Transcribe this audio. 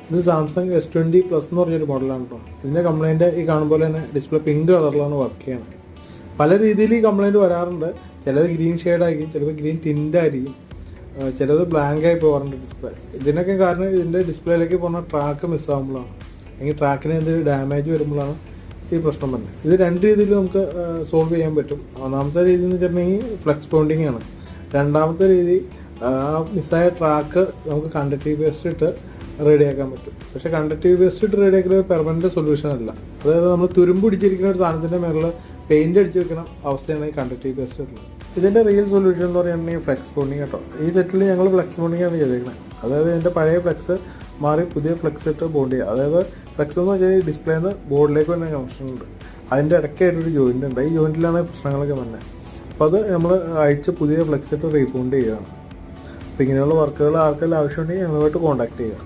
ഇത് Samsung S20 plus എന്ന് പറഞ്ഞൊരു മോഡലാണ് കേട്ടോ. ഇതിൻ്റെ കംപ്ലയിൻറ്റ് ഈ കാണുന്ന പോലെ തന്നെ ഡിസ്പ്ലേ പിങ്ക് കളറിലാണ് വർക്ക് ചെയ്യണത്. പല രീതിയിൽ ഈ കംപ്ലയിൻറ്റ് വരാറുണ്ട്. ചിലത് ഗ്രീൻ ഷെയ്ഡായിരിക്കും, ചിലപ്പോൾ ഗ്രീൻ ടിൻ്റായിരിക്കും, ചിലത് ബ്ലാങ്കായി പോകാറുണ്ട് ഡിസ്പ്ലേ. ഇതിനൊക്കെ കാരണം ഇതിൻ്റെ ഡിസ്പ്ലേയിലേക്ക് പോകുന്ന ട്രാക്ക് മിസ്സാകുമ്പോഴാണ്, അല്ലെങ്കിൽ ട്രാക്കിന് എന്തെങ്കിലും ഡാമേജ് വരുമ്പോഴാണ് ഈ പ്രശ്നം വരുന്നത്. ഇത് രണ്ട് രീതിയിൽ നമുക്ക് സോൾവ് ചെയ്യാൻ പറ്റും. ഒന്നാമത്തെ രീതി എന്ന് വെച്ചിട്ടുണ്ടെങ്കിൽ ഫ്ലെക്സ് ബോണ്ടിങ് ആണ്. രണ്ടാമത്തെ രീതി മിസ്സായ ട്രാക്ക് നമുക്ക് കണ്ടക്റ്റീവ് പേസ്റ്റ് ഇട്ട് റെഡിയാക്കാൻ പറ്റും. പക്ഷേ കണ്ടക്റ്റീവ് പേസ്റ്റ് ഇട്ട് റെഡിയാക്കുന്ന ഒരു പെർമനൻറ്റ് സൊല്യൂഷൻ അല്ല. അതായത് നമ്മൾ തുരുമ്പ് പിടിച്ചിരിക്കുന്ന ഒരു സാധനത്തിൻ്റെ മേളിൽ പെയിൻറ്റ് അടിച്ച് വെക്കുന്ന അവസ്ഥയാണ് ഈ കണ്ടക്റ്റീവ് പേസ്റ്റ് ഉള്ളത്. ഇതിൻ്റെ റിയൽ സൊല്യൂഷൻ എന്ന് പറയുകയാണെങ്കിൽ ഫ്ലെക്സ് ബോണ്ടിങ് കേട്ടോ. ഈ സെറ്റിൽ ഞങ്ങൾ ഫ്ലെക്സ് ബോണ്ടിങ് ആണ് ചെയ്തേക്കുന്നത്. അതായത് ഇതിൻ്റെ പഴയ ഫ്ലെക്സ് മാറി പുതിയ ഫ്ലെക്സ് ഇട്ട് ബോണ്ട് ചെയ്യുക. അതായത് ഫ്ലെക്സ് എന്ന് വെച്ചാൽ ഈ ഡിസ്പ്ലേന്ന് ബോർഡിലേക്ക് തന്നെ കണക്ഷൻ ഉണ്ട്. അതിൻ്റെ ഇടയ്ക്കായിട്ടൊരു ജോയിൻ്റ് ഉണ്ട്. ഈ ജോയിൻറ്റിലാണ് പ്രശ്നങ്ങളൊക്കെ വന്നത്. അപ്പോൾ അത് നമ്മൾ അഴിച്ച് പുതിയ ഫ്ലെക്സ് ഇട്ട് റീബോണ്ട് ചെയ്യുകയാണ്. അപ്പോൾ ഇങ്ങനെയുള്ള വർക്കുകൾ ആർക്കെല്ലാം ആവശ്യമുണ്ടെങ്കിൽ ഞങ്ങളുമായിട്ട് കോൺടാക്ട് ചെയ്യുക.